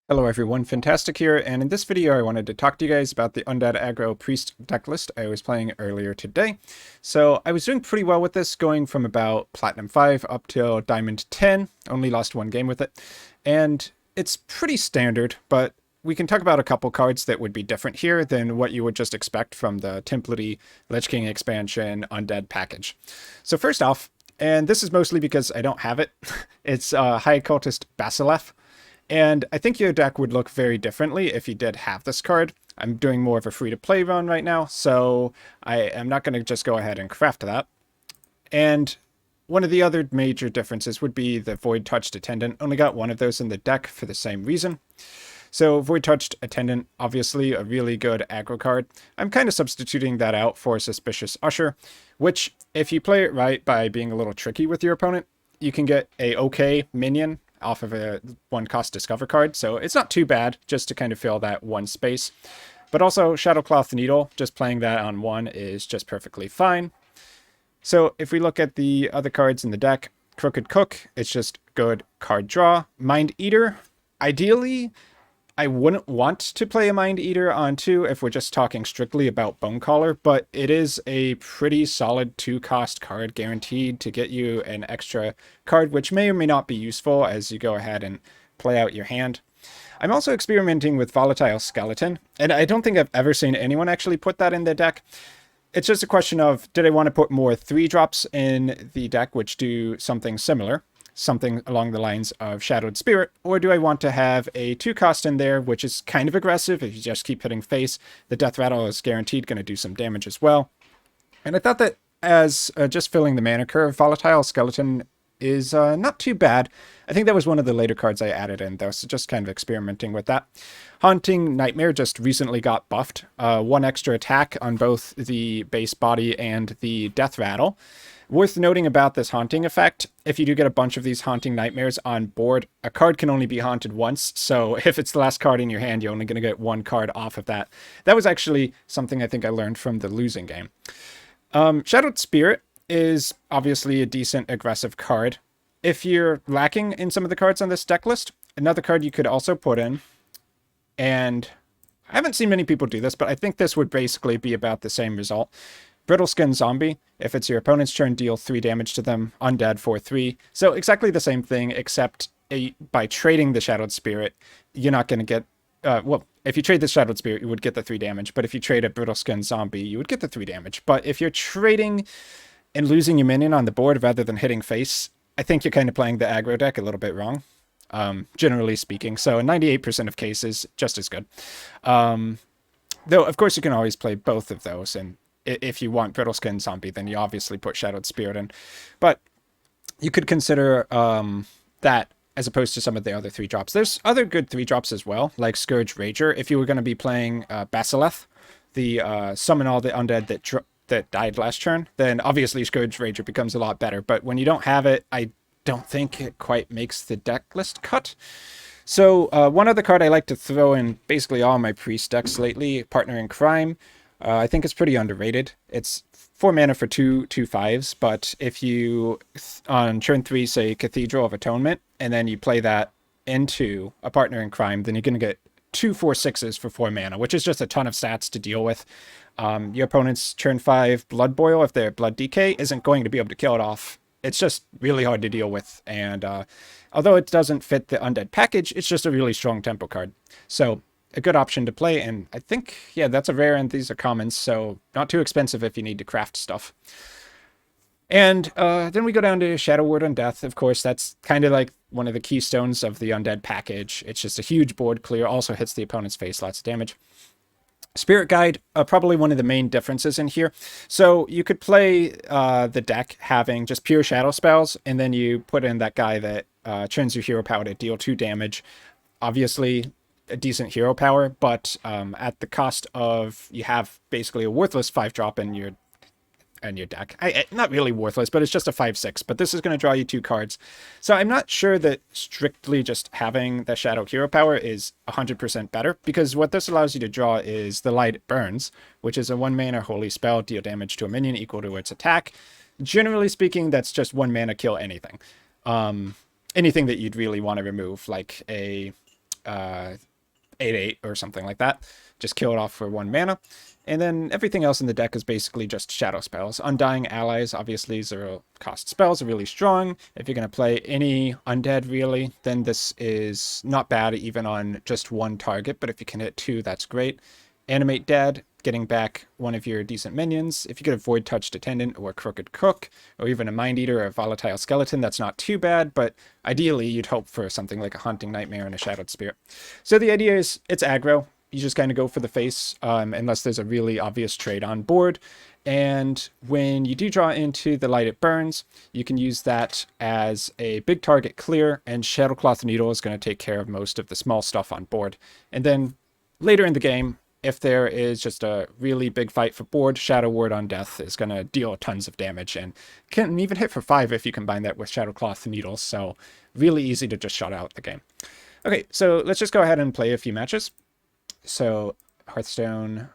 Hello everyone, Fantastic here, and in this video I wanted to talk to you guys about the Undead Aggro Priest deck list I was playing earlier today. So I was doing pretty well with this, going from about Platinum 5 up till Diamond 10, only lost one game with it, and it's pretty standard, but we can talk about a couple cards that would be different here than what you would just expect from the Template Lich King expansion Undead package. So first off, and this is mostly because I don't have it, it's High Cultist Basileff. And I think your deck would look very differently if you did have this card. I'm doing more of a free-to-play run right now, so I am not going to just go ahead and craft that. And one of the other major differences would be the Void Touched Attendant. Only got one of those in the deck for the same reason. So Void Touched Attendant, obviously a really good aggro card. I'm kind of substituting that out for Suspicious Usher, which, if you play it right by being a little tricky with your opponent, you can get a okay minion off of a one-cost Discover card, so it's not too bad just to kind of fill that one space. But also, Shadowcloth Needle, just playing that on one is just perfectly fine. So if we look at the other cards in the deck, Crooked Cook, it's just good card draw. Mind Eater, ideally, I wouldn't want to play a Mind Eater on 2 if we're just talking strictly about Bonecaller, but it is a pretty solid 2-cost card guaranteed to get you an extra card, which may or may not be useful as you go ahead and play out your hand. I'm also experimenting with Volatile Skeleton, and I don't think I've ever seen anyone actually put that in their deck. It's just a question of, did I want to put more 3-drops in the deck which do something similar? Something along the lines of Shadowed Spirit, or do I want to have a 2-cost in there, which is kind of aggressive? If you just keep hitting face, the Death Rattle is guaranteed going to do some damage as well. And I thought that as just filling the mana curve, Volatile Skeleton is not too bad. I think that was one of the later cards I added in, though, so just kind of experimenting with that. Haunting Nightmare just recently got buffed. 1 extra attack on both the base body and the Death Rattle. Worth noting about this haunting effect, if you do get a bunch of these haunting nightmares on board, a card can only be haunted once, so if it's the last card in your hand, you're only going to get 1 card off of that. That was actually something I think I learned from the losing game. Shadowed Spirit is obviously a decent aggressive card. If you're lacking in some of the cards on this deck list, another card you could also put in, and I haven't seen many people do this, but I think this would basically be about the same result. Brittleskin Zombie, if it's your opponent's turn, deal 3 damage to them, undead for 3. So exactly the same thing, except by trading the Shadowed Spirit, you're not going to get... well, if you trade the Shadowed Spirit, you would get the 3 damage, but if you trade a Brittleskin Zombie, you would get the 3 damage. But if you're trading and losing your minion on the board rather than hitting face, I think you're kind of playing the aggro deck a little bit wrong, generally speaking. So in 98% of cases, just as good. Though, of course, you can always play both of those, and if you want Brittleskin Zombie, then you obviously put Shadowed Spirit in. But you could consider that as opposed to some of the other 3-drops. There's other good 3-drops as well, like Scourge Rager. If you were going to be playing Basileff, the summon all the undead that died last turn, then obviously Scourge Rager becomes a lot better. But when you don't have it, I don't think it quite makes the deck list cut. So one other card I like to throw in basically all my priest decks lately, Partner in Crime. I think it's pretty underrated. It's 4 mana for 2/5s, but if you, on turn 3, say Cathedral of Atonement, and then you play that into a Partner in Crime, then you're going to get 2 4/6s for 4 mana, which is just a ton of stats to deal with. Your opponent's turn 5 Blood Boil, if they're Blood Decay, isn't going to be able to kill it off. It's just really hard to deal with, and although it doesn't fit the Undead package, it's just a really strong tempo card. So a good option to play, and I think, yeah, that's a rare and these are commons, so not too expensive if you need to craft stuff. And then we go down to Shadow Word on Death. Of course, that's kind of like one of the keystones of the Undead package. It's just a huge board clear, also hits the opponent's face, lots of damage. Spirit Guide, probably one of the main differences in here. So you could play the deck having just pure shadow spells, and then you put in that guy that turns your hero power to deal 2 damage. Obviously, a decent hero power, but at the cost of you have basically a worthless 5-drop in your deck. Not really worthless, but it's just a 5/6. But this is going to draw you 2 cards. So I'm not sure that strictly just having the Shadow hero power is 100% better, because what this allows you to draw is the Light Burns, which is a 1 mana holy spell, deal damage to a minion equal to its attack. Generally speaking, that's just 1 mana kill anything. Anything that you'd really want to remove, like a 8/8 or something like that. Just kill it off for 1 mana. And then everything else in the deck is basically just shadow spells. Undying Allies, obviously 0 cost spells, are really strong. If you're going to play any undead, really, then this is not bad even on just 1 target. But if you can hit 2, that's great. Animate Dead, getting back one of your decent minions. If you get a Void Touched Attendant or Crooked Cook, or even a Mind Eater or a Volatile Skeleton, that's not too bad, but ideally you'd hope for something like a Haunting Nightmare and a Shadowed Spirit. So the idea is, it's aggro. You just kind of go for the face, unless there's a really obvious trade on board. And when you do draw into the Light It Burns, you can use that as a big target clear, and Shadowcloth Needle is going to take care of most of the small stuff on board. And then later in the game, if there is just a really big fight for board, Shadow Word on Death is going to deal tons of damage, and can even hit for 5 if you combine that with Shadowcloth Needles, so really easy to just shut out the game. Okay, so let's just go ahead and play a few matches. So, Hearthstone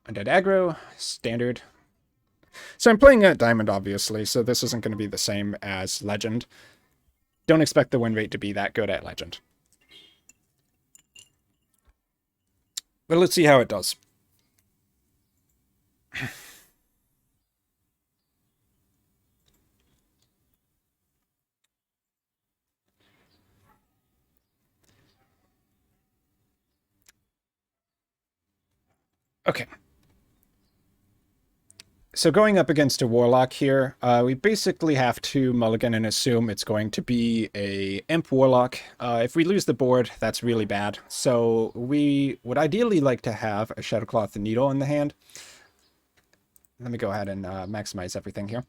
Undead Aggro, Standard. So I'm playing at Diamond, obviously, so this isn't going to be the same as Legend. Don't expect the win rate to be that good at Legend. But let's see how it does. Okay. So going up against a Warlock here, we basically have to mulligan and assume it's going to be a Imp Warlock. If we lose the board, that's really bad. So we would ideally like to have a Shadowcloth Needle in the hand. Let me go ahead and maximize everything here.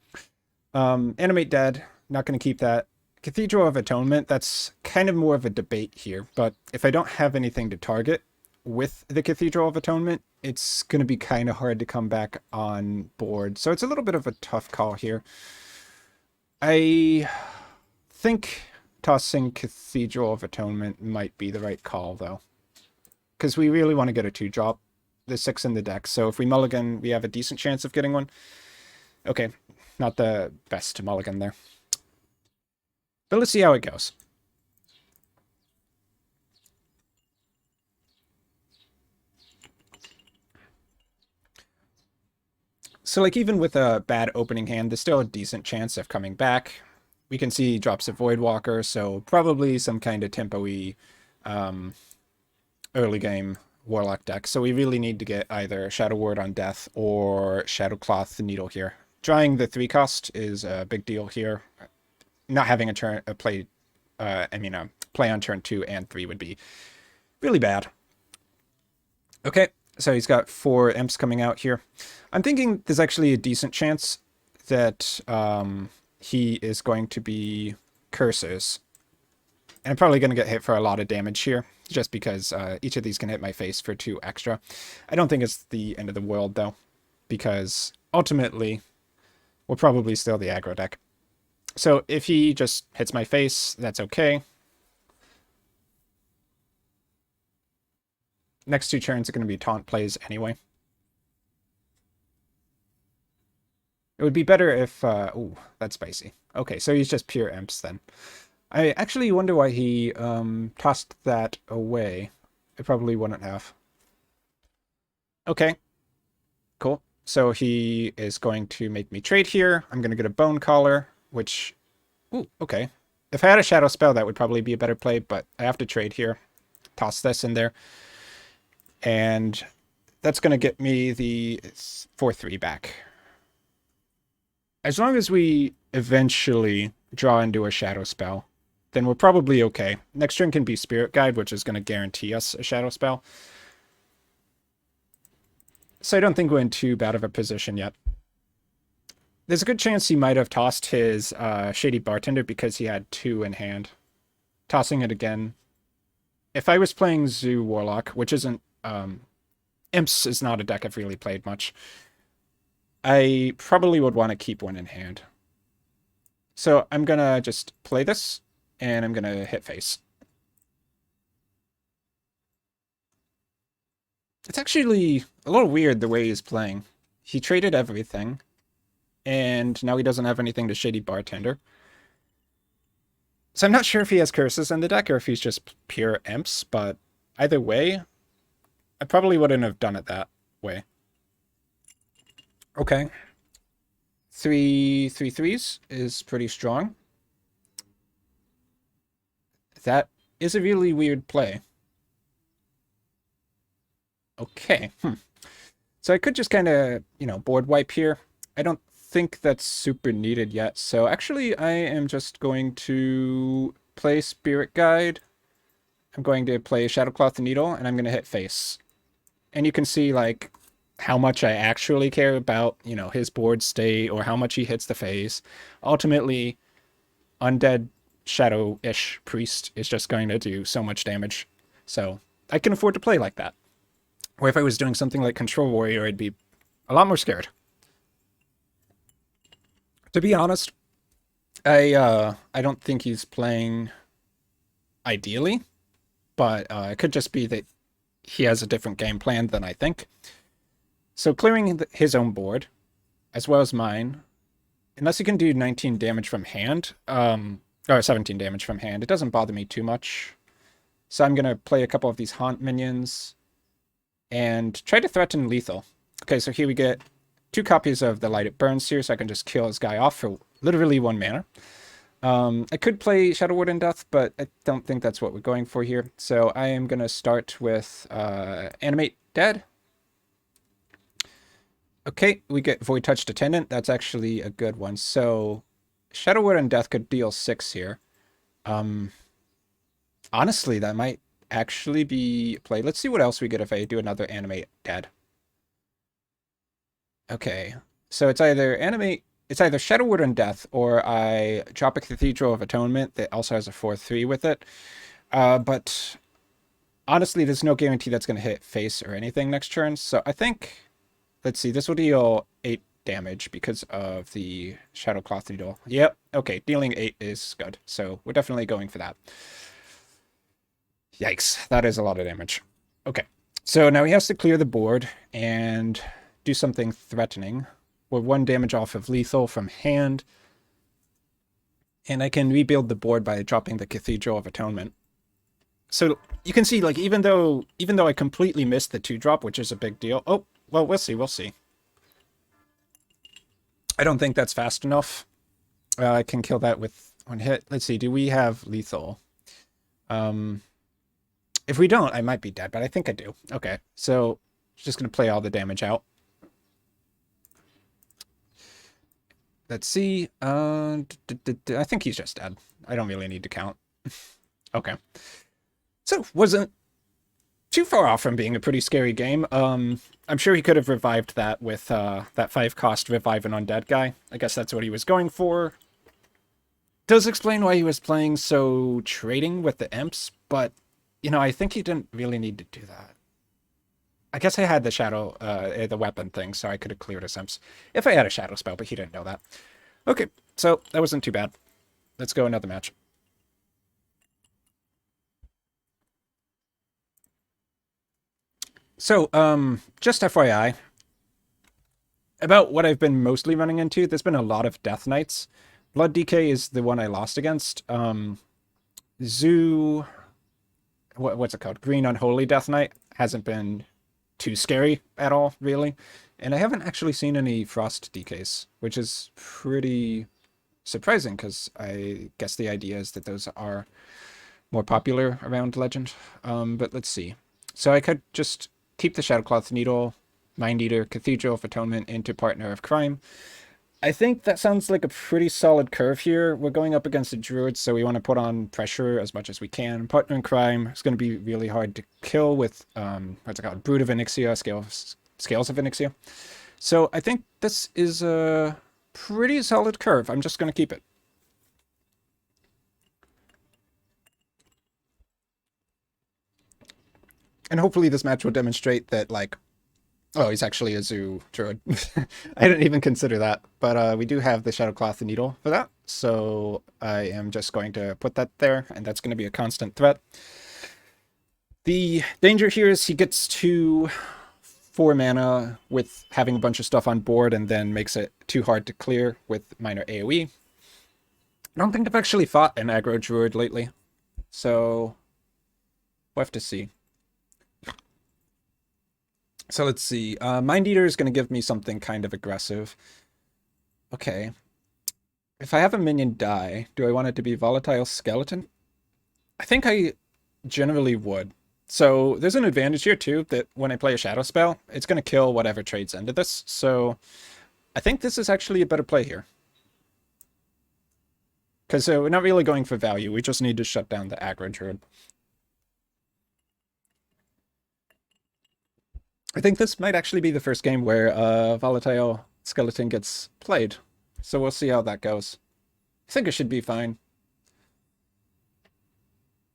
Animate Dead, not going to keep that. Cathedral of Atonement, that's kind of more of a debate here, but if I don't have anything to target with the Cathedral of Atonement, it's going to be kind of hard to come back on board. So it's a little bit of a tough call here. I think tossing Cathedral of Atonement might be the right call, though, because we really want to get a 2-drop. There's 6 in the deck, so if we mulligan, we have a decent chance of getting one. Okay, not the best mulligan there. But let's see how it goes. So, like, even with a bad opening hand, there's still a decent chance of coming back. We can see he drops a Voidwalker, so probably some kind of tempo-y early game Warlock deck. So we really need to get either Shadow Word on Death or Shadowcloth Needle here. Drawing the 3-cost is a big deal here. Not having a play on turn 2 and 3 would be really bad. Okay, so he's got 4 imps coming out here. I'm thinking there's actually a decent chance that he is going to be Curses. And I'm probably going to get hit for a lot of damage here, just because each of these can hit my face for 2 extra. I don't think it's the end of the world, though, because ultimately, we're probably still the aggro deck. So if he just hits my face, that's okay. Next 2 turns are going to be taunt plays anyway. It would be better if... ooh, that's spicy. Okay, so he's just pure imps then. I actually wonder why he tossed that away. I probably wouldn't have. Okay, cool. So he is going to make me trade here. I'm going to get a Bone Collar, which... ooh, okay. If I had a Shadow Spell, that would probably be a better play, but I have to trade here. Toss this in there. And that's going to get me the 4/3 back. As long as we eventually draw into a Shadow Spell, then we're probably okay. Next turn can be Spirit Guide, which is going to guarantee us a Shadow Spell. So I don't think we're in too bad of a position yet. There's a good chance he might have tossed his Shady Bartender because he had 2 in hand. Tossing it again. If I was playing Zoo Warlock, which isn't... Imps is not a deck I've really played much, I probably would want to keep 1 in hand. So I'm going to just play this, and I'm going to hit face. It's actually a little weird the way he's playing. He traded everything, and now he doesn't have anything to Shady Bartender. So I'm not sure if he has curses in the deck or if he's just pure imps, but either way, I probably wouldn't have done it that way. Okay. 3/3/3s is pretty strong. That is a really weird play. Okay. So I could just kind of, board wipe here. I don't think that's super needed yet. So actually, I am just going to play Spirit Guide. I'm going to play Shadowcloth Needle, and I'm going to hit face. And you can see, like, how much I actually care about, his board state or how much he hits the face. Ultimately, Undead Shadow-ish Priest is just going to do so much damage. So I can afford to play like that. Or if I was doing something like Control Warrior, I'd be a lot more scared. To be honest, I don't think he's playing ideally, but it could just be that he has a different game plan than I think. So clearing his own board, as well as mine, unless he can do 19 damage from hand, or 17 damage from hand, it doesn't bother me too much. So I'm going to play a couple of these Haunt minions and try to threaten lethal. Okay, so here we get 2 copies of the Light It Burns here, so I can just kill this guy off for literally 1 mana. I could play Shadow Word in Death, but I don't think that's what we're going for here. So I am going to start with Animate Dead. Okay, we get Void Touched Attendant. That's actually a good one. So Shadow Word in Death could deal 6 here. Honestly, that might actually be played. Let's see what else we get if I do another Animate Dead. Okay, so it's either Shadow Word in Death, or I drop a Cathedral of Atonement that also has a 4/3 with it. But honestly, there's no guarantee that's going to hit face or anything next turn. So I think, let's see, this will deal 8 damage because of the Shadowcloth Needle. Yep, okay, dealing 8 is good. So we're definitely going for that. Yikes, that is a lot of damage. Okay, so now he has to clear the board and do something threatening. We're 1 damage off of lethal from hand. And I can rebuild the board by dropping the Cathedral of Atonement. So you can see, like, even though I completely missed the 2-drop, which is a big deal. Oh, well, we'll see. I don't think that's fast enough. I can kill that with 1 hit. Let's see, do we have lethal? If we don't, I might be dead, but I think I do. Okay, so just going to play all the damage out. Let's see. I think he's just dead. I don't really need to count. Okay. So, wasn't too far off from being a pretty scary game. I'm sure he could have revived that with that 5-cost Revive an Undead guy. I guess that's what he was going for. Does explain why he was playing so trading with the imps, but, I think he didn't really need to do that. I guess I had the shadow, the weapon thing, so I could have cleared his imps if I had a shadow spell, but he didn't know that. Okay, so that wasn't too bad. Let's go another match. So, just FYI, about what I've been mostly running into, there's been a lot of Death Knights. Blood DK is the one I lost against. Zoo, what's it called? Green Unholy Death Knight hasn't been too scary at all, really. And I haven't actually seen any Frost DKs, which is pretty surprising, because I guess the idea is that those are more popular around Legend. But let's see. So I could just keep the Shadowcloth Needle, Mind Eater, Cathedral of Atonement into Partner of Crime. I think that sounds like a pretty solid curve here. We're going up against a druid, so we want to put on pressure as much as we can. Partner in Crime is going to be really hard to kill with, what's it called? Brood of Onyxia, Scales of Onyxia. So I think this is a pretty solid curve. I'm just going to keep it. And hopefully this match will demonstrate that, like, oh, he's actually a zoo druid. I didn't even consider that. But we do have the Shadowcloth Needle for that. So I am just going to put that there, and that's going to be a constant threat. The danger here is he gets to 4 mana with having a bunch of stuff on board, and then makes it too hard to clear with minor AoE. I don't think I've actually fought an aggro druid lately, so we'll have to see. So let's see. Mind Eater is going to give me something kind of aggressive. Okay. If I have a minion die, do I want it to be Volatile Skeleton? I think I generally would. So there's an advantage here too, that when I play a Shadow spell, it's going to kill whatever trades into this. So I think this is actually a better play here. Because we're not really going for value, we just need to shut down the aggro druid. I think this might actually be the first game where Volatile Skeleton gets played. So we'll see how that goes. I think it should be fine.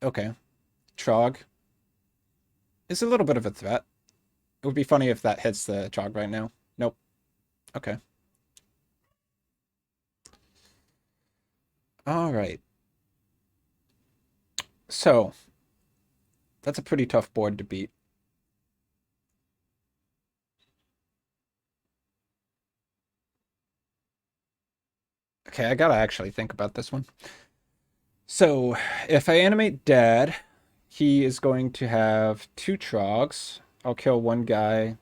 Okay. Trog is a little bit of a threat. It would be funny if that hits the Trog right now. Nope. Okay. Alright. So, that's a pretty tough board to beat. Okay, I gotta actually think about this one. So, if I animate Dad, he is going to have 2 Trogs. I'll kill one guy.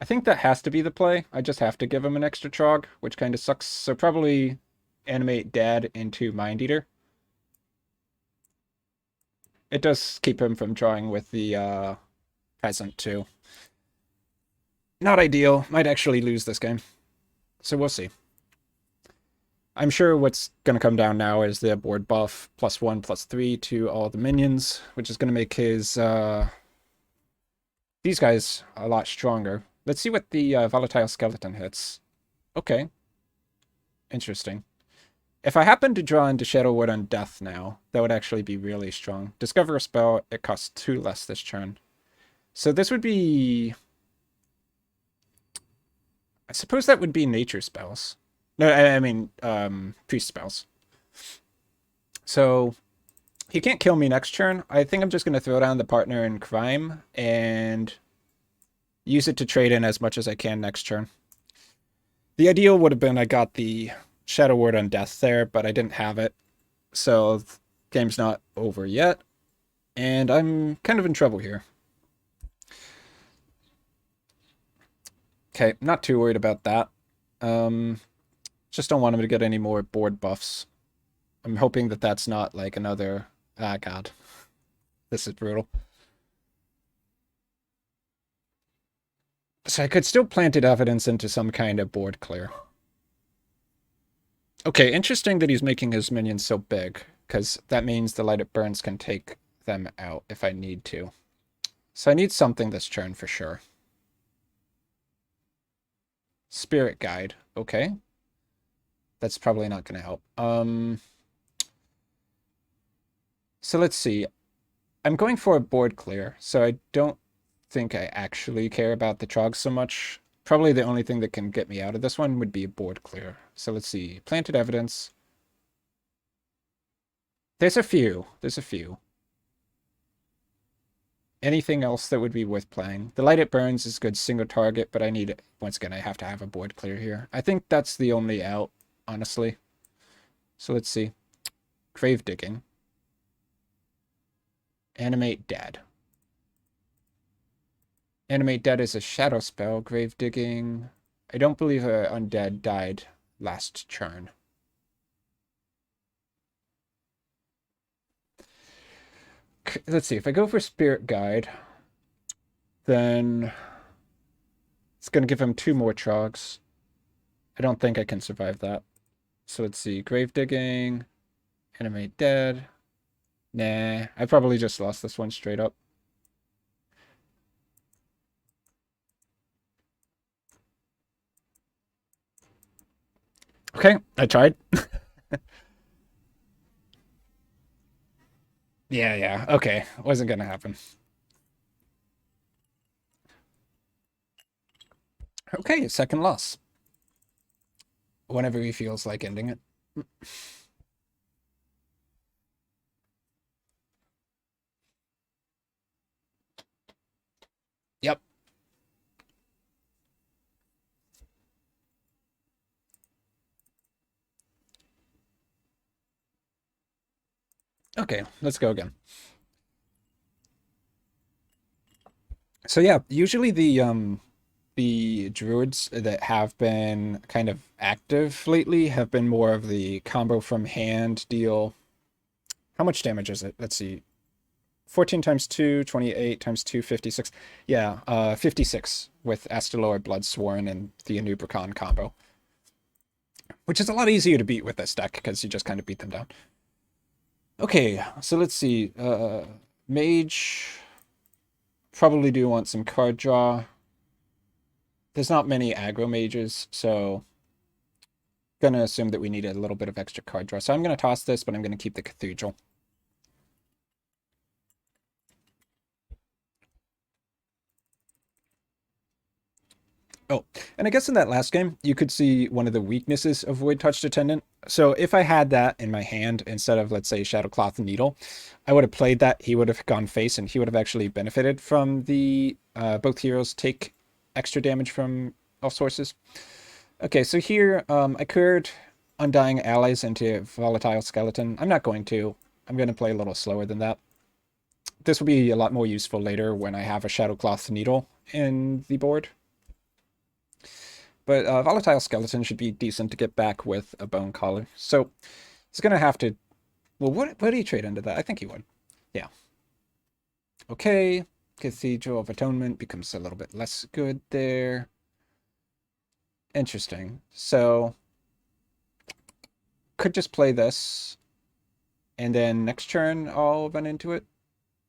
I think that has to be the play. I just have to give him an extra Trog, which kind of sucks. So probably animate Dad into Mind Eater. It does keep him from drawing with the Peasant too. Not ideal. Might actually lose this game. So we'll see. I'm sure what's going to come down now is the board buff +1/+3 to all the minions, which is going to make his these guys a lot stronger. Let's see what the Volatile Skeleton hits. Okay. Interesting. If I happen to draw into Shadow Word on Death now, that would actually be really strong. Discover a spell, it costs 2 less this turn. So this would be... I suppose that would be nature spells. No, I mean, priest spells. So, he can't kill me next turn. I think I'm just going to throw down the Partner in Crime and use it to trade in as much as I can next turn. The ideal would have been I got the Shadow Word on Death there, but I didn't have it. So, the game's not over yet. And I'm kind of in trouble here. Okay, not too worried about that. Just don't want him to get any more board buffs. I'm hoping that that's not like another... Ah, God. This is brutal. So I could still Planted Evidence into some kind of board clear. Okay, interesting that he's making his minions so big, because that means the Light It Burns can take them out if I need to. So I need something this turn for sure. Spirit Guide. Okay. That's probably not going to help. So let's see. I'm going for a board clear, so I don't think I actually care about the Trogs so much. Probably the only thing that can get me out of this one would be a board clear. So let's see. Planted Evidence. There's a few. There's a few. Anything else that would be worth playing? The Light It Burns is good single target, but I need, once again, I have to have a board clear here. I think that's the only out, honestly. So let's see. Grave Digging. Animate Dead. Animate Dead is a shadow spell. Grave Digging. I don't believe Undead died last turn. Let's see. If I go for Spirit Guide, then it's going to give him 2 more Trogs. I don't think I can survive that. So let's see. Grave Digging. Animate Dead. Nah. I probably just lost this one straight up. Okay, I tried. Yeah. Okay, wasn't gonna happen. Okay, second loss. Whenever he feels like ending it. Yep. Okay, let's go again. So yeah, usually the druids that have been kind of active lately have been more of the combo from hand deal. How much damage is it? Let's see. 14 times 2, 28 times 2, 56. Yeah, 56 with Astalor, Bloodsworn, and the Anubricon combo. Which is a lot easier to beat with this deck, because you just kind of beat them down. Okay, so let's see. Mage. Probably do want some card draw. There's not many aggro mages, so gonna assume that we need a little bit of extra card draw. So I'm gonna toss this, but I'm gonna keep the Cathedral. Oh, and I guess in that last game, you could see one of the weaknesses of Void Touched Attendant. So if I had that in my hand instead of, let's say, Shadowcloth Needle, I would have played that. He would have gone face, and he would have actually benefited from the both heroes take extra damage from all sources. Okay, so here I could Undying Allies into Volatile Skeleton. I'm not going to. I'm going to play a little slower than that. This will be a lot more useful later when I have a Shadowcloth Needle in the board. But Volatile Skeleton should be decent to get back with a Bone Collar. So he's going to have to... Well, what do you trade into that? I think he would. Yeah. Okay. Cathedral of Atonement becomes a little bit less good there. Interesting. So could just play this. And then next turn I'll run into it.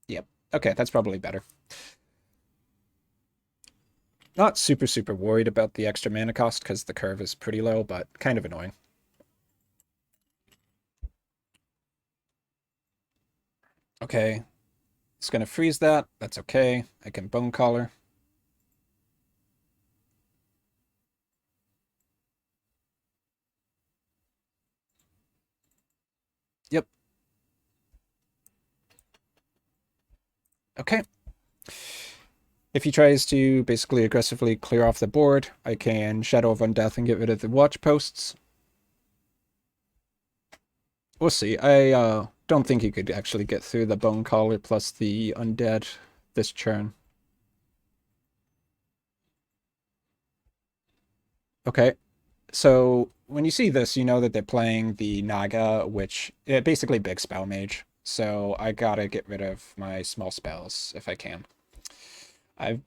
Yep. Okay, that's probably better. Not super, super worried about the extra mana cost because the curve is pretty low, but kind of annoying. Okay. It's going to freeze that. That's okay. I can Bone Collar. Yep. Okay. If he tries to basically aggressively clear off the board, I can Shadow of Undeath and get rid of the watch posts. We'll see. I don't think he could actually get through the Bone Collar plus the Undead this turn. Okay. So when you see this, you know that they're playing the Naga, which basically big spell mage. So I gotta get rid of my small spells if I can. I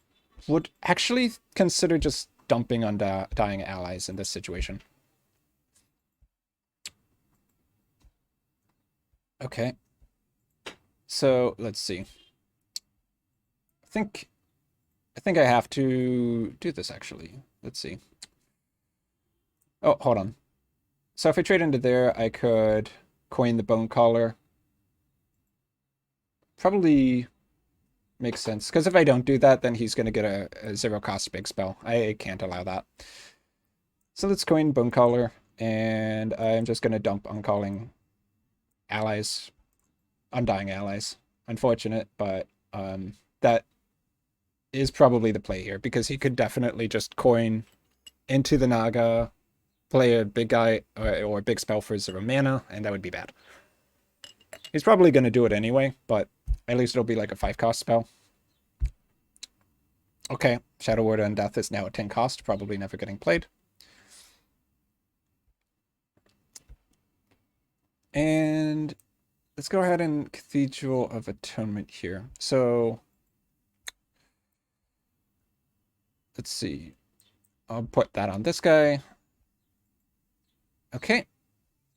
would actually consider just dumping on dying allies in this situation. Okay. So let's see. I think I have to do this actually. Let's see. Oh, hold on. So if I trade into there, I could coin the Bone Collar. Probably makes sense. Because if I don't do that, then he's going to get a zero cost big spell. I can't allow that. So let's coin Bone Collar. And I'm just going to dump Uncalling allies. Undying allies. Unfortunate, but that is probably the play here. Because he could definitely just coin into the Naga, play a big guy or a big spell for 0 mana, and that would be bad. He's probably going to do it anyway, but at least it'll be like a 5-cost spell. Okay, Shadow Word Undeath is now a 10 cost, probably never getting played. And let's go ahead and Cathedral of Atonement here. So let's see. I'll put that on this guy. Okay.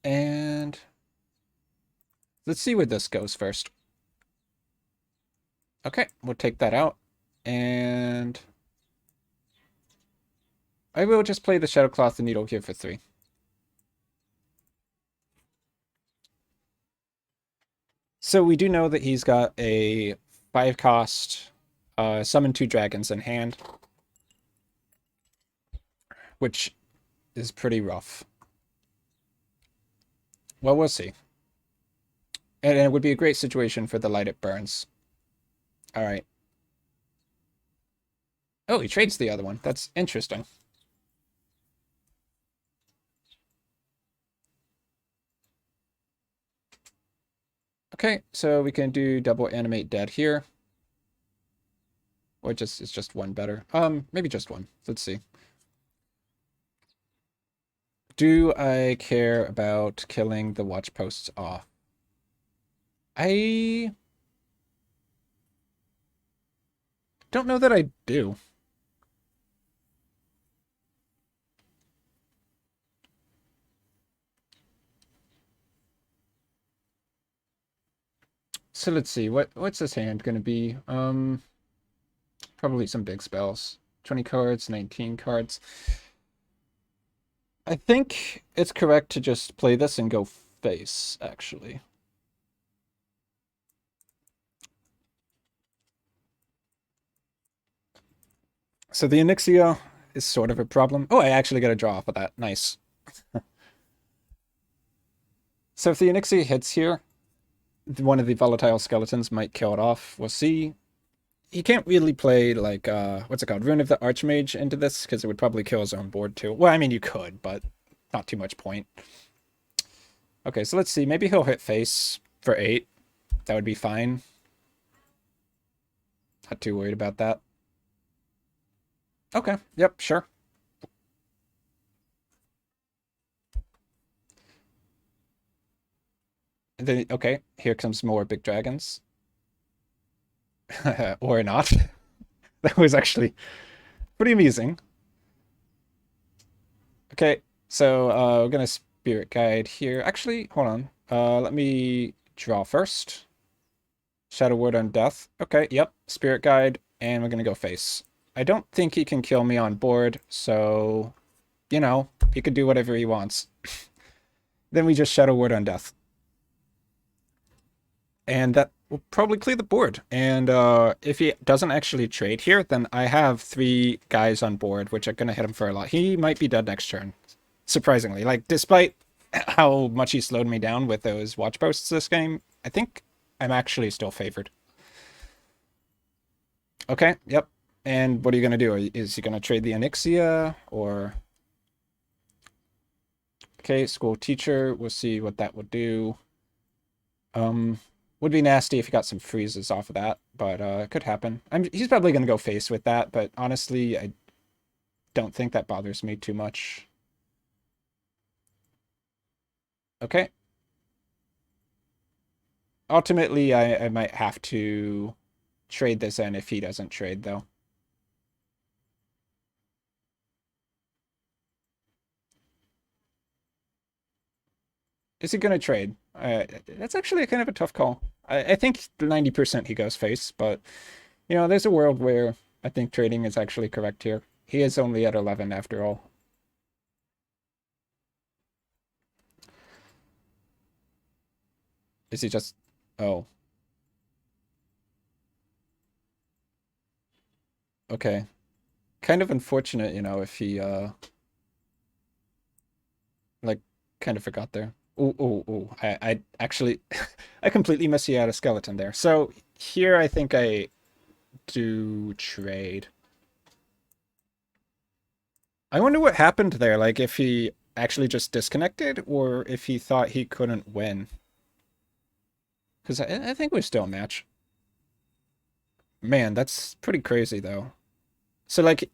And let's see where this goes first. Okay, we'll take that out. And I will just play the Shadowcloth and Needle here for 3. So we do know that he's got a 5-cost summon 2 dragons in hand, which is pretty rough. Well, we'll see. And it would be a great situation for the Light It Burns. All right. Oh, he trades the other one. That's interesting. Okay, so we can do double animate dead here. Or just it's just one better. Maybe just one. Let's see. Do I care about killing the watch posts off? I don't know that I do. So let's see. What's this hand gonna be? Probably some big spells. 20 cards, 19 cards. I think it's correct to just play this and go face, actually. So the Onyxia is sort of a problem. Oh, I actually got a draw off of that. Nice. So if the Onyxia hits here, one of the volatile skeletons might kill it off. We'll see. He can't really play, like, what's it called? Rune of the Archmage into this, because it would probably kill his own board, too. Well, I mean, you could, but not too much point. Okay, so let's see. Maybe he'll hit face for 8. That would be fine. Not too worried about that. Okay, yep, sure. And then, okay, here comes more big dragons. Or not. That was actually pretty amusing. Okay, so we're gonna spirit guide here. Actually, hold on. Let me draw first. Shadow Word on Death. Okay, yep, spirit guide, and we're gonna go face. I don't think he can kill me on board, so you know, he could do whatever he wants. Then we just Shadow Word on Death. And that will probably clear the board. And if he doesn't actually trade here, then I have 3 guys on board, which are going to hit him for a lot. He might be dead next turn, surprisingly. Like, despite how much he slowed me down with those watch posts this game, I think I'm actually still favored. Okay, yep. And what are you going to do? Is he going to trade the Onyxia, or... Okay, school teacher. We'll see what that would do. Would be nasty if he got some freezes off of that, but it could happen. He's probably going to go face with that, but honestly, I don't think that bothers me too much. Okay. Ultimately, I might have to trade this in if he doesn't trade, though. Is he going to trade? That's actually kind of a tough call. I think 90% he goes face, but, you know, there's a world where I think trading is actually correct here. He is only at 11 after all. Is he just... Oh. Okay. Kind of unfortunate, you know, if he, like, kind of forgot there. Ooh, ooh, ooh. I actually... I completely missed you out a skeleton there. So, here I think I do trade. I wonder what happened there, like, if he actually just disconnected, or if he thought he couldn't win. Because I think we're still a match. Man, that's pretty crazy, though. So, like...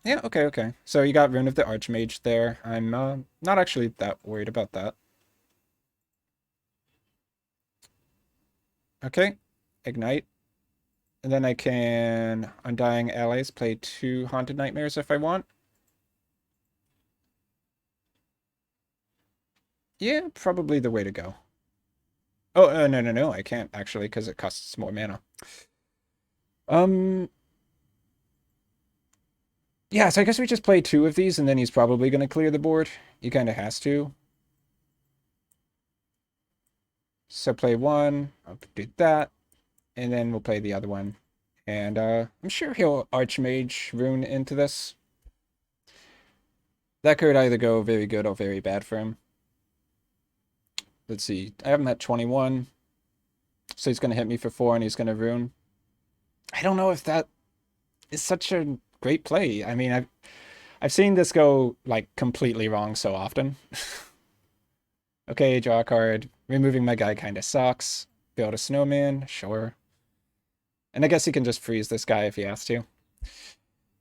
Yeah, okay, okay. So you got Rune of the Archmage there. I'm not actually that worried about that. Okay, Ignite. And then I can Undying Allies, play 2 Haunted Nightmares if I want. Yeah, probably the way to go. Oh, no, I can't actually, because it costs more mana. Yeah, so I guess we just play 2 of these, and then he's probably going to clear the board. He kind of has to. So play 1, I'll do that, and then we'll play the other one. And I'm sure he'll Archmage Rune into this. That could either go very good or very bad for him. Let's see. I have him at 21. So he's going to hit me for 4 and he's going to Rune. I don't know if that is such a great play. I mean, I've seen this go, like, completely wrong so often. Okay, draw a card. Removing my guy kind of sucks. Build a snowman, sure. And I guess he can just freeze this guy if he has to.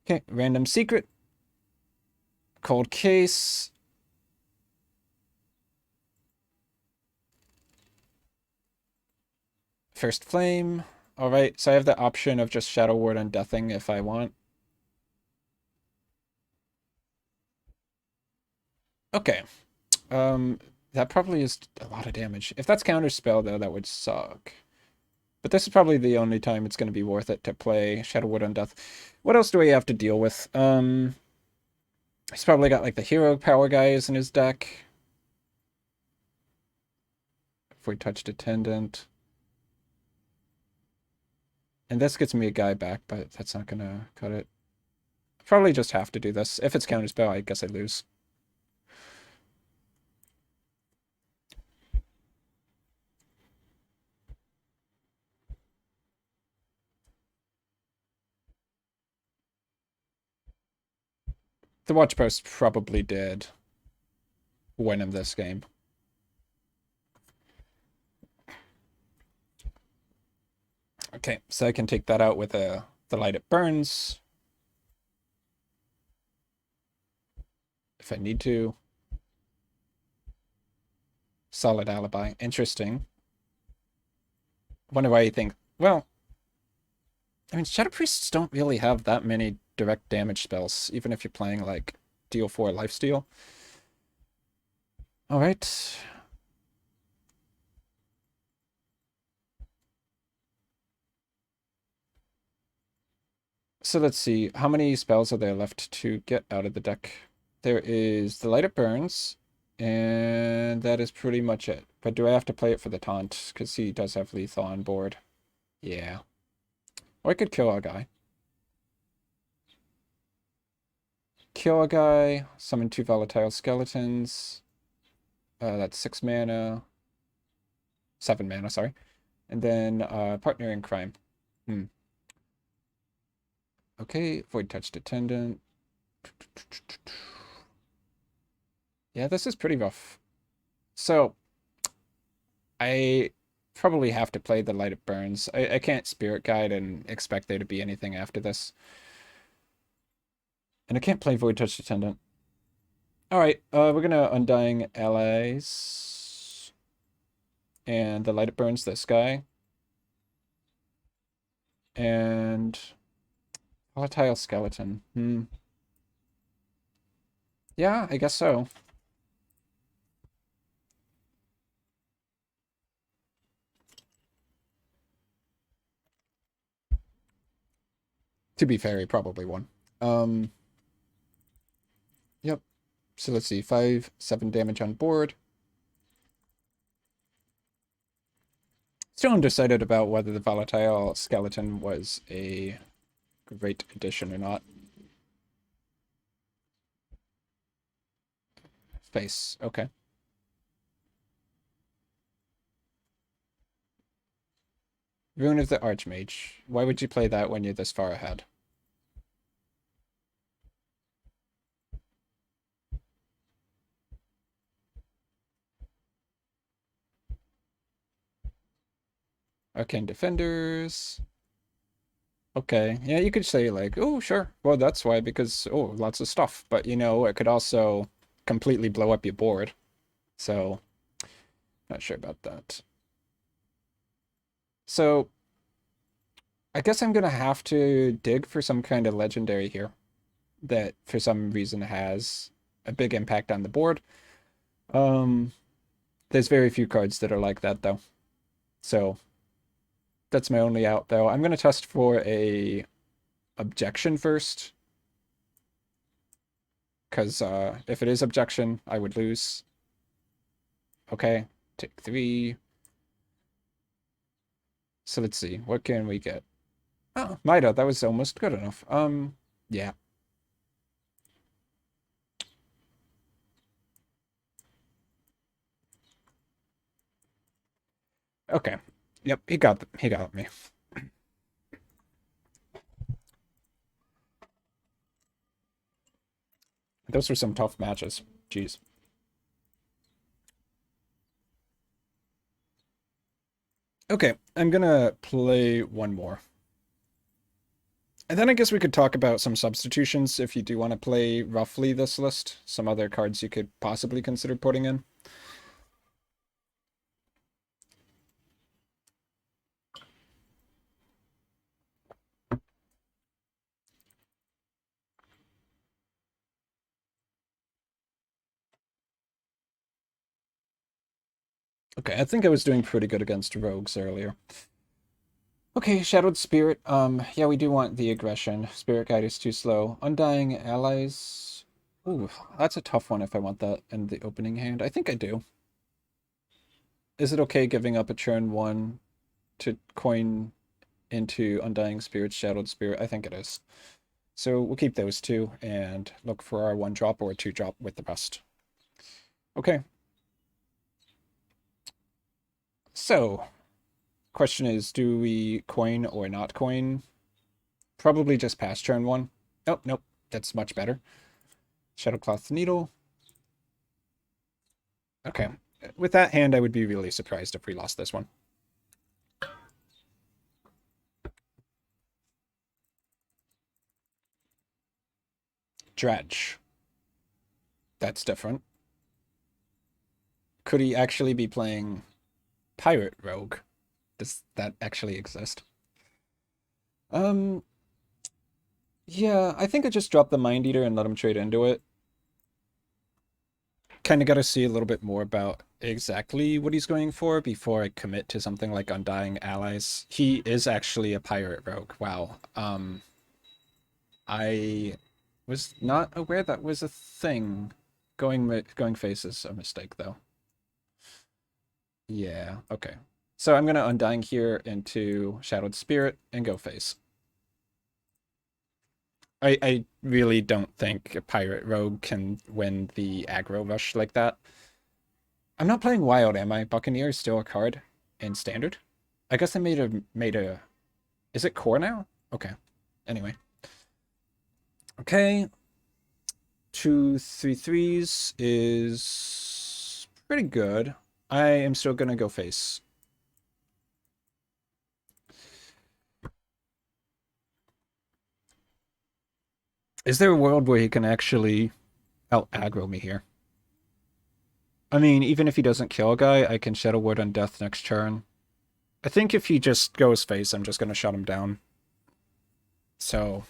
Okay, random secret. Cold case. First flame. Alright, so I have the option of just Shadow Ward Undeathing if I want. Okay. That probably is a lot of damage. If that's counterspell, though, that would suck. But this is probably the only time it's going to be worth it to play Shadow Ward Undeath. What else do we have to deal with? He's probably got, like, the hero power guys in his deck. If we touched Attendant. And this gets me a guy back, but that's not going to cut it. Probably just have to do this. If it's counterspell, I guess I lose. The Watch Post probably did win him this game. Okay, so I can take that out with the Light It Burns. If I need to. Solid alibi. Interesting. Wonder why you think... Well, I mean, Shadow Priests don't really have that many direct damage spells, even if you're playing, like, deal 4 lifesteal. Alright. So let's see. How many spells are there left to get out of the deck? There is the Light It Burns, and that is pretty much it. But do I have to play it for the taunt? Because he does have lethal on board. Yeah. Or I could kill a guy. Kill a guy, summon 2 volatile skeletons. That's 6 mana. 7 mana, sorry. And then partner in crime. Okay, Void Touched Attendant. Yeah, this is pretty rough. So, I probably have to play the Light It Burns. I can't Spirit Guide and expect there to be anything after this. And I can't play Void Touched Attendant. Alright, we're gonna Undying Allies. And the Light It Burns this guy. And Volatile Skeleton. Yeah, I guess so. To be fair, he probably won. Yep. So let's see, 5, 7 damage on board. Still undecided about whether the Volatile Skeleton was a great addition or not. Space, okay. Rune of the Archmage. Why would you play that when you're this far ahead? Arcane Defenders. Okay, yeah, you could say like, oh, sure. Well, that's why, because, oh, lots of stuff. But, you know, it could also completely blow up your board. So, not sure about that. So, I guess I'm going to have to dig for some kind of legendary here that for some reason has a big impact on the board. There's very few cards that are like that, though. So, that's my only out, though. I'm going to test for a objection first. Because if it is objection, I would lose. Okay, take 3. So let's see, what can we get? Oh, Mida, that was almost good enough. Yeah. Okay. Yep, he got me. Those were some tough matches. Jeez. Okay, I'm gonna play one more. And then I guess we could talk about some substitutions if you do want to play roughly this list. Some other cards you could possibly consider putting in. Okay, I think I was doing pretty good against rogues earlier. Okay, Shadowed Spirit. Yeah, we do want the aggression. Spirit Guide is too slow. Undying Allies. Ooh, that's a tough one if I want that in the opening hand. I think I do. Is it okay giving up a turn 1 to coin into Undying Spirit, Shadowed Spirit? I think it is. So we'll keep those two and look for our 1-drop or a 2-drop with the rest. Okay. So, question is, do we coin or not coin? Probably just pass turn 1. Oh, nope. That's much better. Shadowcloth Needle. Okay. With that hand, I would be really surprised if we lost this one. Dredge. That's different. Could he actually be playing Pirate Rogue? Does that actually exist? Yeah, I think I just dropped the Mind Eater and let him trade into it. Kind of got to see a little bit more about exactly what he's going for before I commit to something like Undying Allies. He is actually a Pirate Rogue. Wow. I was not aware that was a thing. Going face is a mistake, though. Yeah, okay. So I'm going to Undying here into Shadowed Spirit and go face. I really don't think a Pirate Rogue can win the aggro rush like that. I'm not playing Wild, am I? Buccaneer is still a card in Standard? I guess I made a... Is it core now? Okay. Anyway. Okay. 2 3/3s is pretty good. I am still gonna go face. Is there a world where he can actually out-aggro me here? I mean, even if he doesn't kill a guy, I can Shadow Word on Death next turn. I think if he just goes face, I'm just gonna shut him down. So,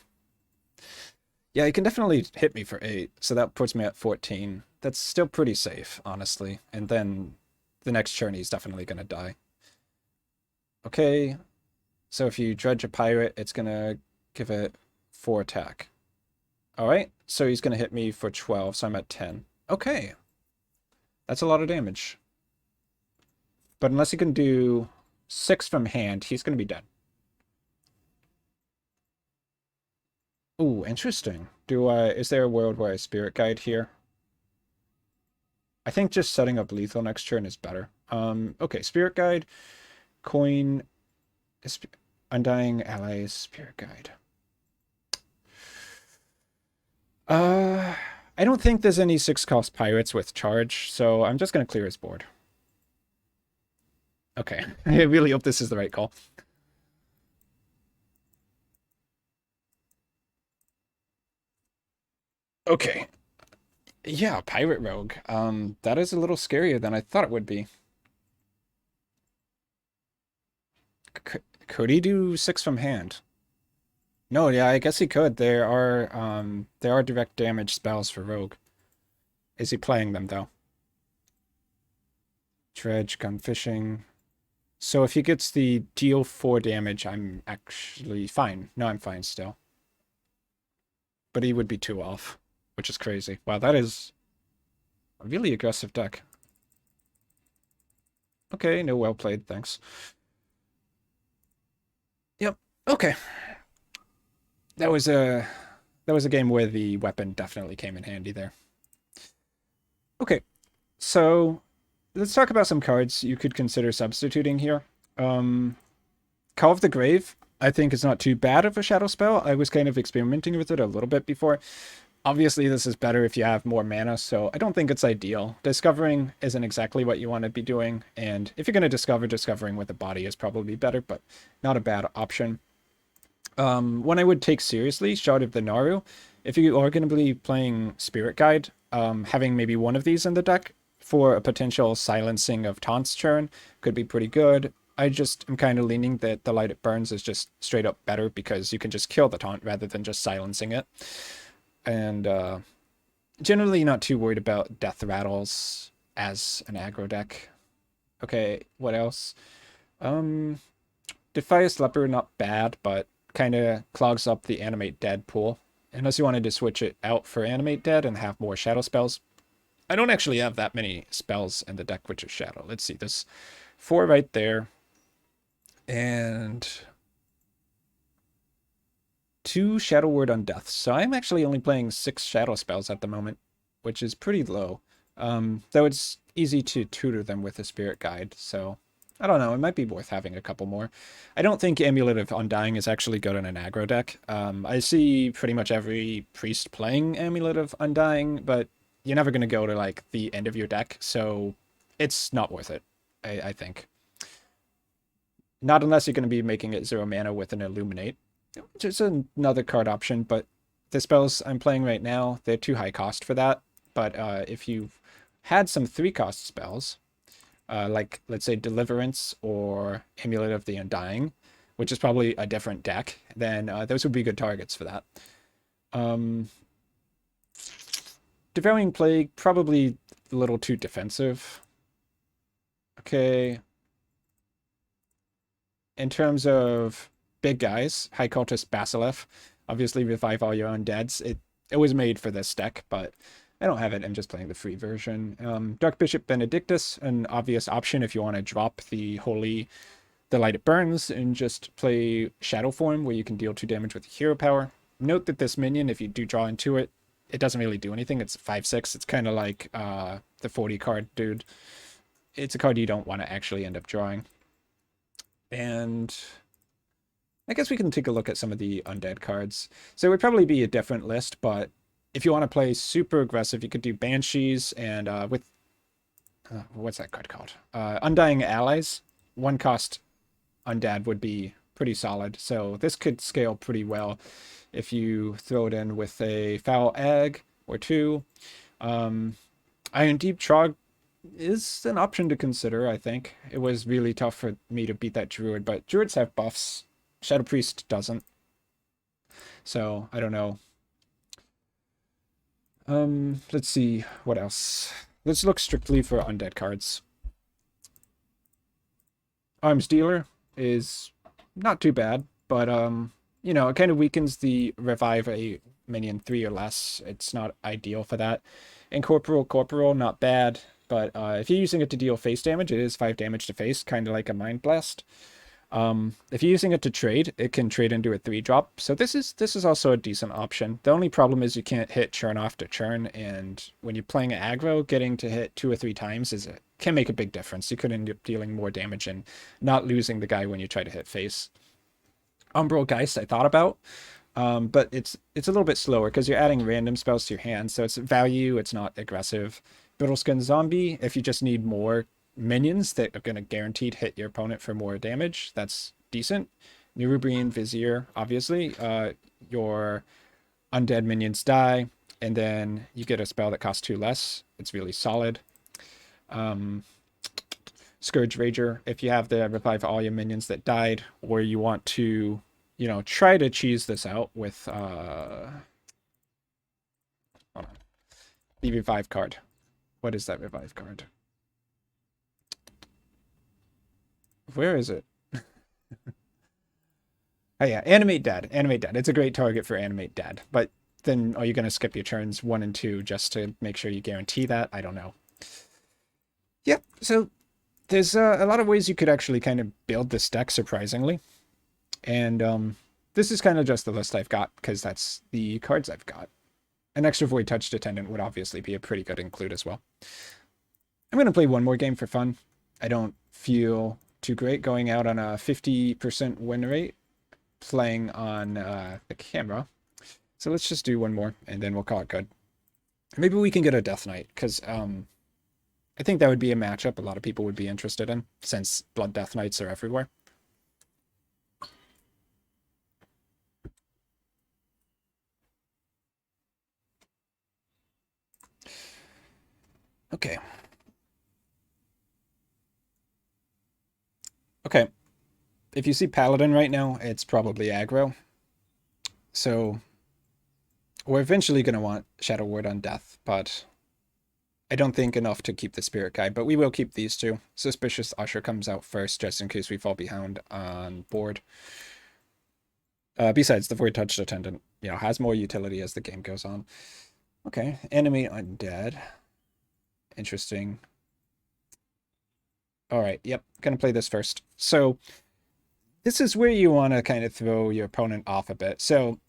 yeah, he can definitely hit me for 8, so that puts me at 14. That's still pretty safe, honestly. And then the next turn, he's definitely gonna die. Okay, so if you dredge a pirate, it's gonna give it 4 attack. Alright, so he's gonna hit me for 12, so I'm at 10. Okay, that's a lot of damage. But unless he can do 6 from hand, he's gonna be dead. Ooh, interesting. Is there a world where I Spirit Guide here? I think just setting up lethal next turn is better. Okay, Spirit Guide, coin, Undying Allies, Spirit Guide. I don't think there's any 6-cost pirates with charge, so I'm just gonna clear his board. Okay, I really hope this is the right call. Okay. Yeah, Pirate Rogue. That is a little scarier than I thought it would be. Could he do 6 from hand? No, yeah, I guess he could. There are direct damage spells for Rogue. Is he playing them though? Dredge, gun fishing. So if he gets the deal 4 damage, I'm actually fine. No, I'm fine still. But he would be 2 off, which is crazy. Wow, that is a really aggressive deck. Okay, no, well played, thanks. Yep, okay. That was a game where the weapon definitely came in handy there. Okay, so let's talk about some cards you could consider substituting here. Call of the Grave, I think, is not too bad of a shadow spell. I was kind of experimenting with it a little bit before. Obviously, this is better if you have more mana, so I don't think it's ideal. Discovering isn't exactly what you want to be doing, and if you're going to discover, discovering with a body is probably better, but not a bad option. One I would take seriously, Shard of the Naru. If you are going to be playing Spirit Guide, having maybe one of these in the deck for a potential silencing of taunts churn could be pretty good. I just am kind of leaning that the Light It Burns is just straight up better because you can just kill the taunt rather than just silencing it. And generally not too worried about Death Rattles as an aggro deck. Okay, what else? Defias Leper, not bad, but kind of clogs up the Animate Dead pool. Unless you wanted to switch it out for Animate Dead and have more shadow spells. I don't actually have that many spells in the deck which is shadow. Let's see, there's 4 right there. And 2 Shadow Word on Death. So I'm actually only playing 6 shadow spells at the moment, which is pretty low. Though it's easy to tutor them with a Spirit Guide, so I don't know, it might be worth having a couple more. I don't think Amulet of Undying is actually good in an aggro deck. I see pretty much every priest playing Amulet of Undying, but you're never going to go to like the end of your deck, so it's not worth it, I think. Not unless you're going to be making it 0 mana with an Illuminate, which is another card option, but the spells I'm playing right now, they're too high cost for that. But if you've had some 3-cost spells, like, let's say, Deliverance or Amulet of the Undying, which is probably a different deck, then those would be good targets for that. Devouring Plague, probably a little too defensive. Okay. In terms of big guys, High Cultist Basilev, obviously revive all your undeads. It was made for this deck, but I don't have it. I'm just playing the free version. Dark Bishop Benedictus, an obvious option if you want to drop the Light It Burns and just play Shadow Form where you can deal 2 damage with hero power. Note that this minion, if you do draw into it, it doesn't really do anything. It's 5/6. It's kind of like the 40 card dude. It's a card you don't want to actually end up drawing. And I guess we can take a look at some of the undead cards. So it would probably be a different list, but if you want to play super aggressive, you could do Banshees and with... what's that card called? Undying Allies. 1-cost undead would be pretty solid. So this could scale pretty well if you throw it in with a Foul Egg or 2. Iron Deep Trog is an option to consider, I think. It was really tough for me to beat that Druid, but Druids have buffs. Shadow Priest doesn't. So, I don't know. Let's see, what else? Let's look strictly for undead cards. Arms Dealer is not too bad, but, you know, it kind of weakens the revive a minion 3 or less. It's not ideal for that. Incorporeal, not bad. But if you're using it to deal face damage, it is 5 damage to face, kind of like a Mind Blast. If you're using it to trade, it can trade into a 3-drop. So this is also a decent option. The only problem is you can't hit churn off to churn, and when you're playing aggro, getting to hit 2 or 3 times can make a big difference. You could end up dealing more damage and not losing the guy when you try to hit face. Umbral Geist I thought about, but it's a little bit slower because you're adding random spells to your hand, so it's value, it's not aggressive. Brittleskin Zombie, if you just need more minions that are going to guaranteed hit your opponent for more damage, that's decent. Nerubrian Vizier, obviously. Your undead minions die, and then you get a spell that costs 2 less. It's really solid. Scourge Rager, if you have the revive all your minions that died, or you want to, you know, try to cheese this out with hold on. The revive card. What is that revive card? Where is it? Oh yeah, Animate Dead. Animate Dead. It's a great target for Animate Dead. But then are you going to skip your turns 1 and 2 just to make sure you guarantee that? I don't know. Yep, so there's a lot of ways you could actually kind of build this deck, surprisingly. And this is kind of just the list I've got, because that's the cards I've got. An extra Void Touched Attendant would obviously be a pretty good include as well. I'm going to play one more game for fun. I don't feel too great going out on a 50% win rate playing on the camera. So let's just do one more, and then we'll call it good. Maybe we can get a Death Knight, because I think that would be a matchup a lot of people would be interested in, since Blood Death Knights are everywhere. Okay. Okay. If you see Paladin right now, it's probably aggro. So we're eventually going to want Shadow Ward on Death, but I don't think enough to keep the Spirit Guide, but we will keep these two. Suspicious Usher comes out first, just in case we fall behind on board. Besides, the Void Touched Attendant, has more utility as the game goes on. Okay, Enemy Undead. Interesting. All right, yep, gonna play this first. So this is where you want to kind of throw your opponent off a bit. So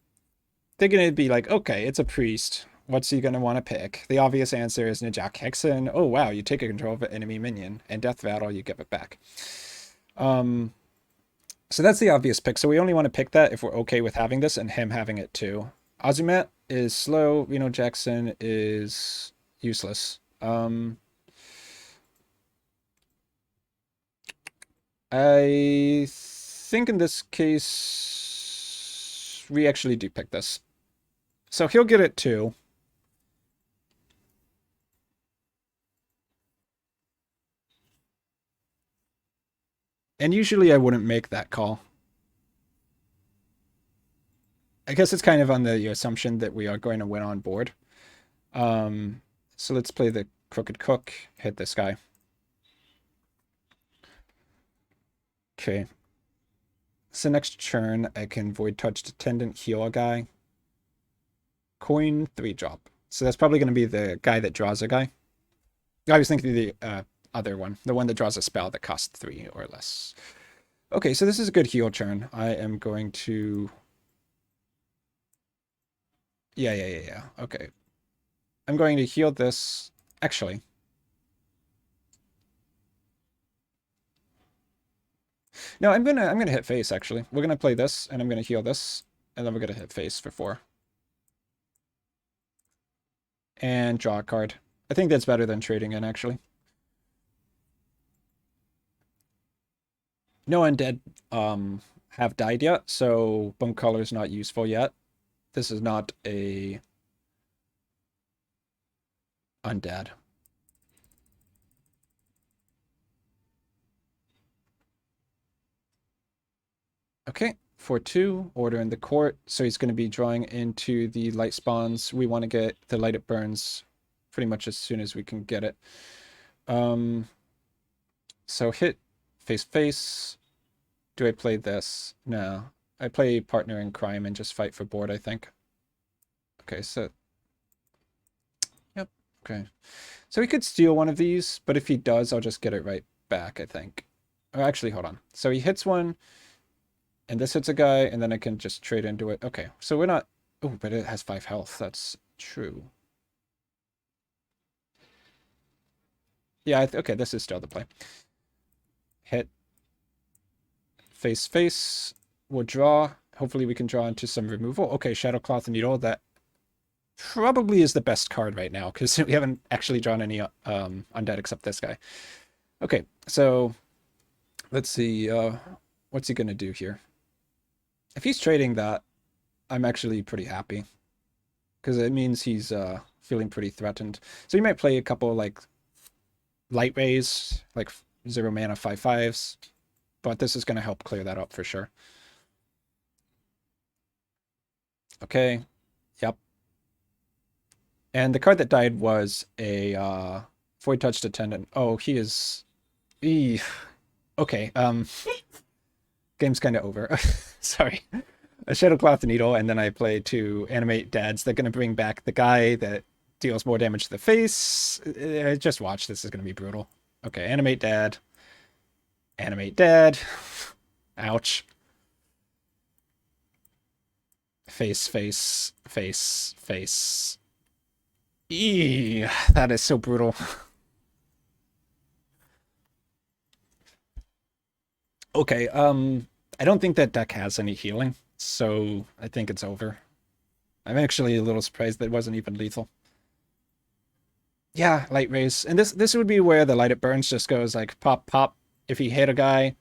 they're going to be like, okay, it's a priest. What's he going to want to pick? The obvious answer is Najak Hexen. Oh, wow, you take a control of an enemy minion. And Death Rattle, you give it back. So that's the obvious pick. So we only want to pick that if we're okay with having this and him having it too. Azumet is slow. Reno Jackson is useless. I think in this case, we actually do pick this. So he'll get it too. And usually I wouldn't make that call. I guess it's kind of on the assumption that we are going to win on board. So let's play the Crooked Cook, hit this guy. Okay. So next turn, I can Void Touched Attendant, heal a guy. Coin, 3-drop. So that's probably going to be the guy that draws a guy. I was thinking the other one, the one that draws a spell that costs 3 or less. Okay, so this is a good heal turn. I am going to... Yeah. Okay. I'm going to heal this. Actually. No, I'm gonna hit face, actually. We're gonna play this, and I'm gonna heal this, and then we're gonna hit face for 4. And draw a card. I think that's better than trading in, actually. No undead have died yet, so Bone Color is not useful yet. This is not a undead. Okay, for 2, Order in the Court. So he's going to be drawing into the light spawns. We want to get the light it burns pretty much as soon as we can get it. So hit face. Do I play this? No. I play Partner in Crime and just fight for board, I think. Okay, so... Yep, okay. So he could steal one of these, but if he does, I'll just get it right back, I think. Oh, actually, hold on. So he hits one, and this hits a guy, and then I can just trade into it. Okay, so we're not... Oh, but it has 5 health. That's true. Yeah, okay, this is still the play. Hit. Face. We'll draw. Hopefully we can draw into some removal. Okay, Shadowcloth Needle. That probably is the best card right now, because we haven't actually drawn any undead except this guy. Okay, so let's see. What's he going to do here? If he's trading that, I'm actually pretty happy, because it means he's feeling pretty threatened. So you might play a couple like light rays, like 0 mana 5/5s, but this is going to help clear that up for sure. Okay, yep. And the card that died was a Void Touched Attendant. Oh, he is... Okay, game's kind of over. Sorry. A Shadowcloth Needle, and then I play 2 Animate Dads. They're going to bring back the guy that deals more damage to the face. Just watch, this is going to be brutal. Okay, Animate Dad. Animate Dad. Ouch. Face. That is so brutal. Okay, I don't think that deck has any healing, so I think it's over. I'm actually a little surprised that it wasn't even lethal. Yeah, light rays. And this would be where the light it burns just goes like pop, pop. If he hit a guy,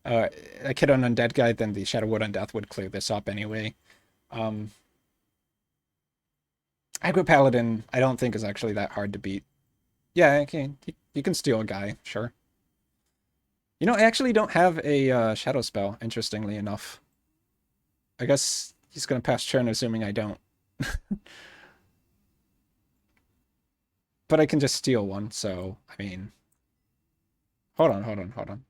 like hit an undead guy, then the Shadow Word Undeath would clear this up anyway. Aggro Paladin, I don't think is actually that hard to beat. Yeah, okay, you can steal a guy, sure. You know, I actually don't have a shadow spell, interestingly enough. I guess he's gonna pass turn, assuming I don't. But I can just steal one, so, I mean... Hold on.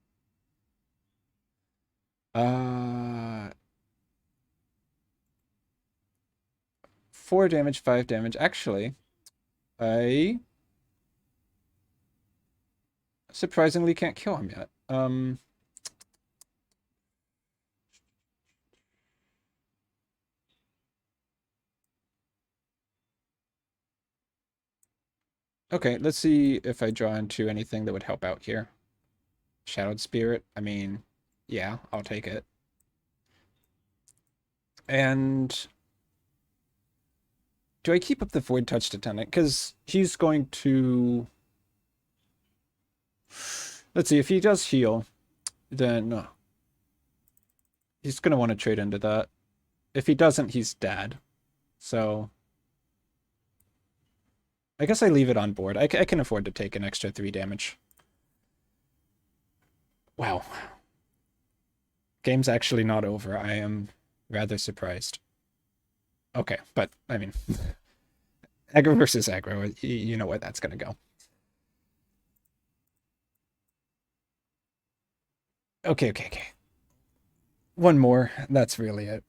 4 damage, 5 damage. Actually, I surprisingly can't kill him yet. Okay, let's see if I draw into anything that would help out here. Shadowed Spirit, I mean, yeah, I'll take it. And do I keep up the Void Touch to Tenant? Because he's going to... Let's see, if he does heal, then he's going to want to trade into that. If he doesn't, he's dead. So I guess I leave it on board. I can afford to take an extra 3 damage. Wow. Game's actually not over. I am rather surprised. Okay, but, I mean, aggro versus aggro, you know where that's going to go. Okay. One more. That's really it.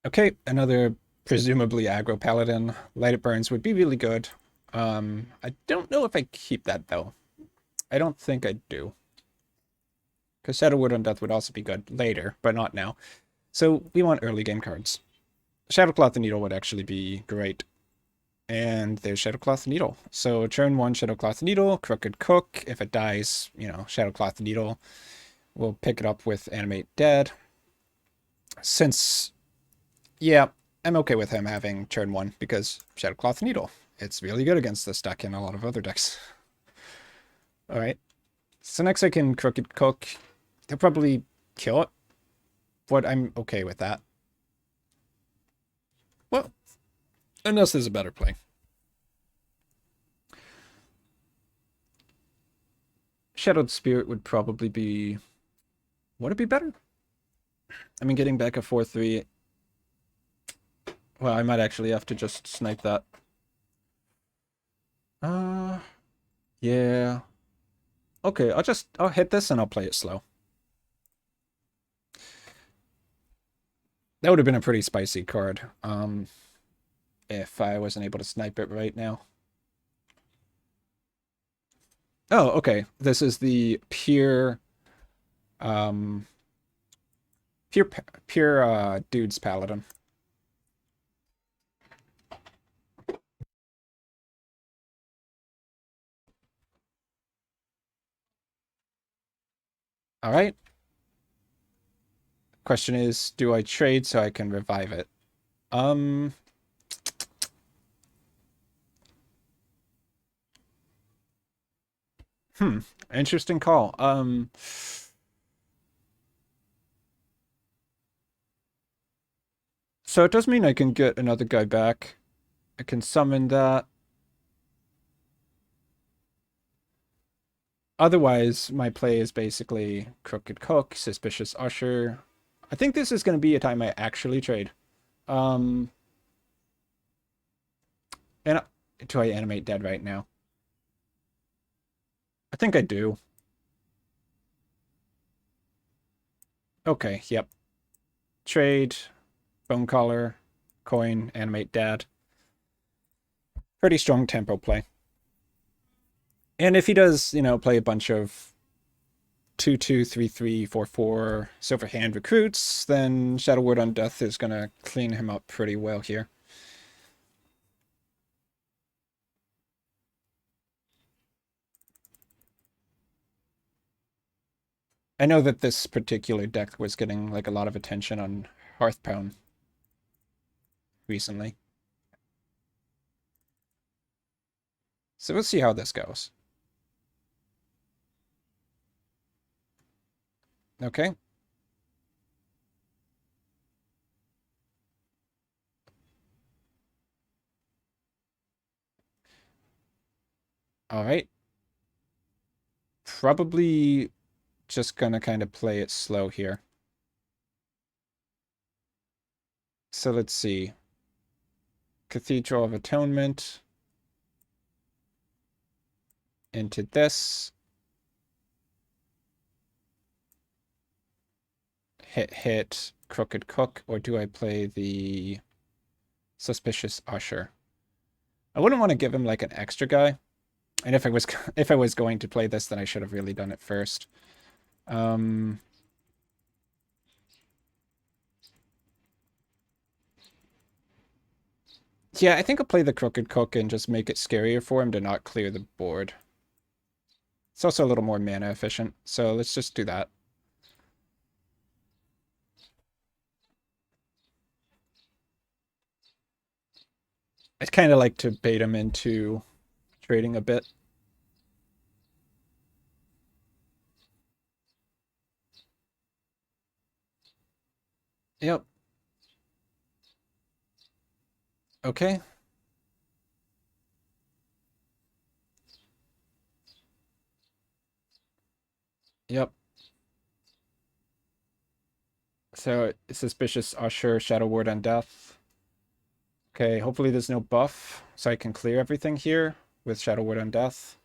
Okay, another presumably aggro paladin. Light It Burns would be really good. I don't know if I keep that, though. I don't think I do. Because Shadow Word Undeath would also be good later, but not now. So we want early game cards. Shadowcloth and Needle would actually be great. And there's Shadowcloth and Needle. So turn 1, Shadowcloth and Needle, Crooked Cook. If it dies, you know, Shadowcloth and Needle. We'll pick it up with Animate Dead. Since, yeah, I'm okay with him having turn 1 because Shadowcloth and Needle. It's really good against this deck and a lot of other decks. Alright. So next I can Crooked Cook. He'll probably kill it, but I'm okay with that. Well, unless there's a better play. Shadowed Spirit would probably be... Would it be better? I mean, getting back a 4-3... Well, I might actually have to just snipe that. Yeah. Okay, I'll hit this and I'll play it slow. That would have been a pretty spicy card, if I wasn't able to snipe it right now. Oh, okay. This is the pure dude's paladin. All right. Question is, do I trade so I can revive it? Interesting call. So it does mean I can get another guy back. I can summon that. Otherwise, my play is basically Crooked Cook, Suspicious Usher. I think this is going to be a time I actually trade. And do I animate dead right now? I think I do. Okay, yep. Trade, Bone Collar, coin, animate dead. Pretty strong tempo play. And if he does, you know, play a bunch of 2/2 3/3 4/4 Silver Hand recruits, then Shadow Word on Death is gonna clean him up pretty well here. I know that this particular deck was getting like a lot of attention on Hearthstone recently. So we'll see how this goes. Okay. All right. Probably just gonna kind of play it slow here. So let's see. Cathedral of Atonement. Into this. Hit, Crooked Cook, or do I play the Suspicious Usher? I wouldn't want to give him like an extra guy. And if I was going to play this, then I should have really done it first. Yeah, I think I'll play the Crooked Cook and just make it scarier for him to not clear the board. It's also a little more mana efficient, so let's just do that. I'd kind of like to bait him into trading a bit. Yep. Okay. Yep. So, Suspicious Usher, Shadow Ward on Death. Okay, hopefully there's no buff, so I can clear everything here with Shadow Ward on Death.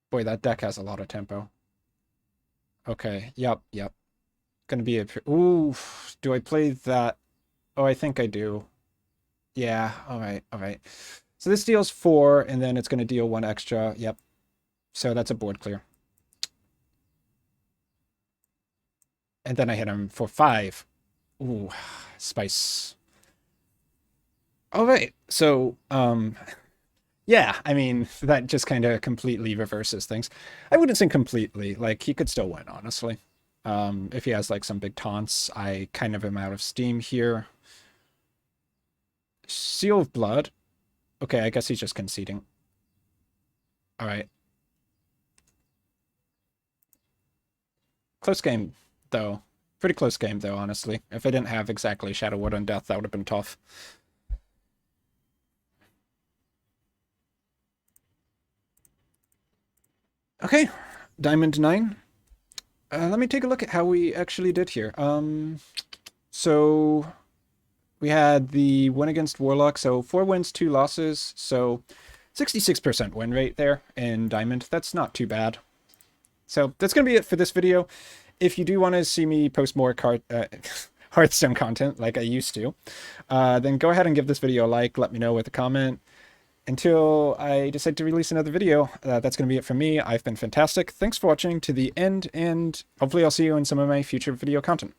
Boy, that deck has a lot of tempo. Okay, yep. Gonna be a... Ooh, do I play that? Oh, I think I do. Yeah, alright. So this deals 4, and then it's gonna deal 1 extra. Yep. So that's a board clear. And then I hit him for 5. Ooh, spice. Alright, so, yeah, I mean, that just kind of completely reverses things. I wouldn't say completely, like, he could still win, honestly. If he has, like, some big taunts, I kind of am out of steam here. Seal of Blood. Okay, I guess he's just conceding. Alright. Close game, though. Pretty close game, though, honestly. If I didn't have exactly Shadow Ward on Death, that would have been tough. Okay, Diamond 9. Let me take a look at how we actually did here. So we had the win against Warlock, so 4 wins, 2 losses, so 66% win rate there in Diamond. That's not too bad. So that's going to be it for this video. If you do want to see me post more Hearthstone content like I used to, then go ahead and give this video a like, let me know with a comment. Until I decide to release another video, that's going to be it from me. I've been fantastic. Thanks for watching to the end, and hopefully I'll see you in some of my future video content.